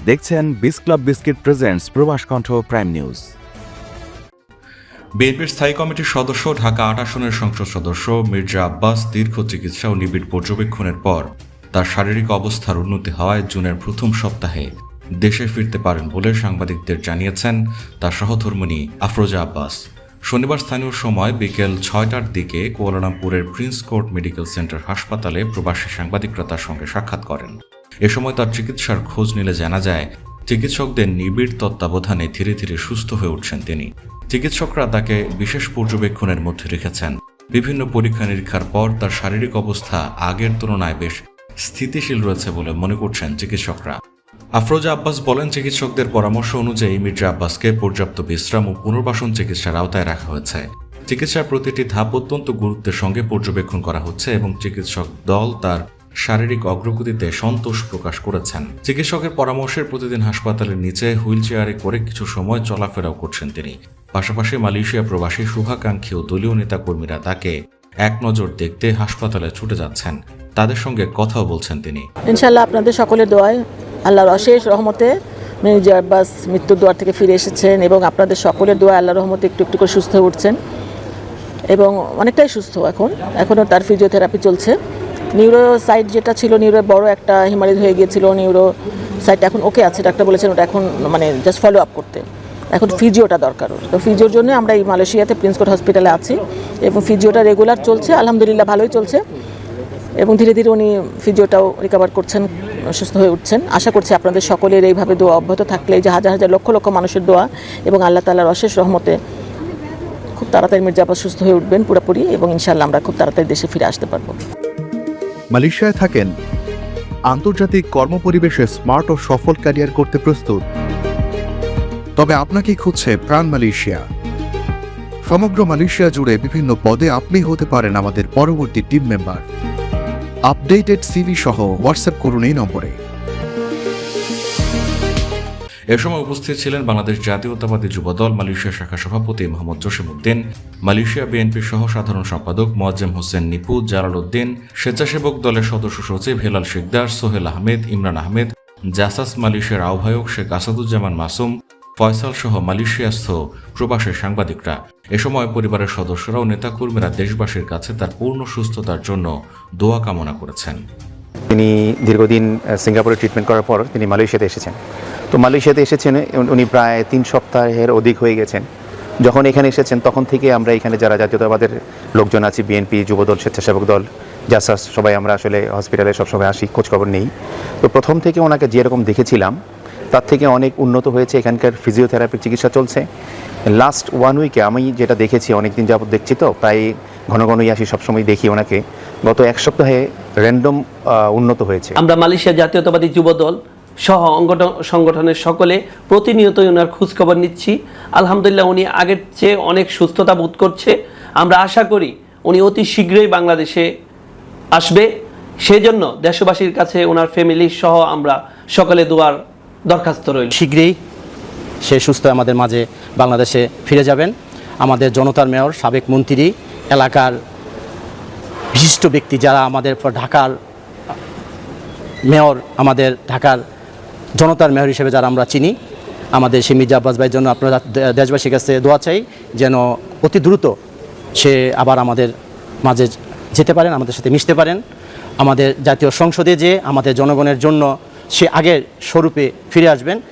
দেখছেন বিস club biscuit presents প্রবাস কণ্ঠ প্রাইম নিউজ। বিএনপির স্থায়ী কমিটির সদস্য ঢাকা ৮ আসনের সংসদ সদস্য মির্জা আব্বাস দীর্ঘ চিকিৎসা ও নিবিড় পর্যবেক্ষণের পর তার শারীরিক অবস্থার উন্নতি হওয়ায় জুনের প্রথম সপ্তাহে দেশে ফিরতে পারেন বলে সাংবাদিকদের জানিয়েছেন তার সহধর্মিণী আফরোজা আব্বাস। শনিবার স্থানীয় সময় বিকেল ৬টার দিকে কুয়ালালামপুরের প্রিন্স কোর্ট মেডিকেল সেন্টার হাসপাতালে প্রবাসী সাংবাদিকরা তার সঙ্গে সাক্ষাৎ করেন। এ সময় তার চিকিৎসার খোঁজ নিলে জানা যায় চিকিৎসকদের নিবিড় তত্ত্বাবধানে ধীরে ধীরে সুস্থ হয়ে উঠছেন তিনি। চিকিৎসকরা তাকে বিশেষ পর্যবেক্ষণের মধ্যে রেখেছেন। বিভিন্ন পরীক্ষা নিরীক্ষার পর তার শারীরিক অবস্থা আগের তুলনায় বেশ স্থিতিশীল রয়েছে বলে মনে করছেন চিকিৎসকরা। আফরোজা আব্বাস বলেন, চিকিৎসকদের পরামর্শ অনুযায়ী মির্জা আব্বাসকে পর্যাপ্ত বিশ্রাম ও পুনর্বাসন চিকিৎসার আওতায় রাখা হয়েছে। চিকিৎসার প্রতিটি ধাপ অত্যন্ত গুরুত্বের সঙ্গে পর্যবেক্ষণ করা হচ্ছে এবং চিকিৎসক দল তার শারীরিক অগ্রগতিতে সন্তোষ প্রকাশ করেছেন। চিকিৎসকের পরামর্শের প্রতিদিন হাসপাতালের নিচে হুইল চেয়ারে করে কিছু সময় চলাফেরাও করছেন তিনি। পাশাপাশি মালয়েশিয়া প্রবাসী শুভাকাঙ্ক্ষী ও দলীয় নেতাকর্মীরা তাকে এক নজর দেখতে হাসপাতালে ছুটে যাচ্ছেন। তাদের সঙ্গে কথাও বলছেন তিনি। ইনশাআল্লাহ আপনাদের সকলের দোয়ায় আল্লাহর অশেষ রহমতে মির্জা আব্বাস মৃত্যুর দুয়ার থেকে ফিরে এসেছেন এবং আপনাদের সকলের দোয়ায় আল্লাহর রহমতে একটু একটু করে সুস্থ হয়ে উঠছেন এবং অনেকটাই সুস্থ। এখনও তার ফিজিওথেরাপি চলছে। নিউরো সাইড যেটা ছিল, নিউরো বড় একটা হিমারিজ হয়ে গিয়েছিল, নিউরো সাইডটা এখন ওকে আছে। ডাক্তার বলেছেন ওটা এখন জাস্ট ফলো আপ করতে। এখন ফিজিওটা দরকার। তো ফিজিওর জন্য আমরা এই মালয়েশিয়াতে প্রিন্স কোর্ট হসপিটালে আছি এবং ফিজিওটা রেগুলার চলছে, আলহামদুলিল্লাহ ভালোই চলছে এবং ধীরে ধীরে উনি ফিজিওটাও রিকভার করছেন, সুস্থ হয়ে উঠছেন। আশা করছি আপনাদের সকলের এইভাবে দোয়া অব্যাহত থাকলে, যে হাজার হাজার লক্ষ লক্ষ মানুষের দোয়া এবং আল্লাহ তাআলার অশেষ রহমতে খুব তাড়াতাড়ি মির্জা আব্বাস সুস্থ হয়ে উঠবেন পুরোপুরি এবং ইনশাআল্লাহ আমরা খুব তাড়াতাড়ি দেশে ফিরে আসতে পারবো। মালয়েশিয়ায় থাকেন, আন্তর্জাতিক কর্মপরিবেশে স্মার্ট ও সফল ক্যারিয়ার করতে প্রস্তুত, তবে আপনাকে খুঁজছে প্রাণ মালয়েশিয়া। সমগ্র মালয়েশিয়া জুড়ে বিভিন্ন পদে আপনি হতে পারেন আমাদের পরবর্তী টিম মেম্বার। আপডেটেড সিভি সহ হোয়াটসঅ্যাপ করুন এই নম্বরে। এ সময় উপস্থিত ছিলেন বাংলাদেশ জাতীয়তাবাদী যুবদল মালয়েশিয়া শাখা সভাপতি মোহাম্মদ জসিমউদ্দিন, মালয়েশিয়া বিএনপির সহ সাধারণ সম্পাদক মোয়াজ্জেম হোসেন নিপু, জালাল উদ্দিন, স্বেচ্ছাসেবক দলের সদস্য সচিব হেলাল শিকদার, সোহেল আহমেদ, ইমরান আহমেদ, জাসাস মালয়েশিয়ার আহ্বায়ক শেখ আসাদুজ্জামান মাসুম, ফয়সাল সহ মালয়েশিয়াস্থ প্রবাসী সাংবাদিকরা। এ সময় পরিবারের সদস্যরা ও নেতাকর্মীরা দেশবাসীর কাছে তার পূর্ণ সুস্থতার জন্য দোয়া কামনা করেছেন। তিনি দীর্ঘদিন সিঙ্গাপুরে ট্রিটমেন্ট করার পর তিনি মালয়েশিয়াতে এসেছেন। তো মালয়েশিয়াতে এসেছেন উনি প্রায় 3 সপ্তাহের অধিক হয়ে গেছেন। যখন এখানে এসেছেন তখন থেকে আমরা এখানে যারা জাতীয়তাবাদের লোকজন আছি, বিএনপি, যুবদল, স্বেচ্ছাসেবক দল, জাসাস, সবাই আমরা আসলে হসপিটালে সবসময় আসি, খোঁজখবর নেই। তো প্রথম থেকে ওনাকে যেরকম দেখেছিলাম তার থেকে অনেক উন্নত হয়েছে। এখানকার ফিজিওথেরাপির চিকিৎসা চলছে। লাস্ট 1 উইকে আমি যেটা দেখেছি, অনেকদিন যাবত দেখছি, তো প্রায় ঘন ঘনই আসি, সবসময় দেখি ওনাকে। গত 1 সপ্তাহে র্যান্ডম উন্নত হয়েছে। আমরা মালয়েশিয়া জাতীয়তাবাদী যুবদল সহ সংগঠনের সকলে প্রতিনিয়তই ওনার খোঁজখবর নিচ্ছি। আলহামদুলিল্লাহ উনি আগের চেয়ে অনেক সুস্থতা বোধ করছে। আমরা আশা করি উনি অতি শীঘ্রই বাংলাদেশে আসবে। সেজন্য দেশবাসীর কাছে ওনার ফ্যামিলি সহ আমরা সকলে দোয়ার দরখাস্ত রইল। শীঘ্রই সে সুস্থ আমাদের মাঝে বাংলাদেশে ফিরে যাবেন। আমাদের জনতার মেয়র, সাবেক মন্ত্রী, এলাকার বিশিষ্ট ব্যক্তি যারা আমাদের ঢাকার মেয়র, আমাদের ঢাকার জনতার মেয়র হিসেবে যারা আমরা চিনি, আমাদের সেই মির্জা আব্বাস ভাইয়ের জন্য আপনারা দেশবাসীর কাছে দোয়া চাই যেন অতি দ্রুত সে আবার আমাদের মাঝে যেতে পারেন, আমাদের সাথে মিশতে পারেন। আমাদের জাতীয় সংসদে যে আমাদের জনগণের জন্য সে আগের স্বরূপে ফিরে আসবেন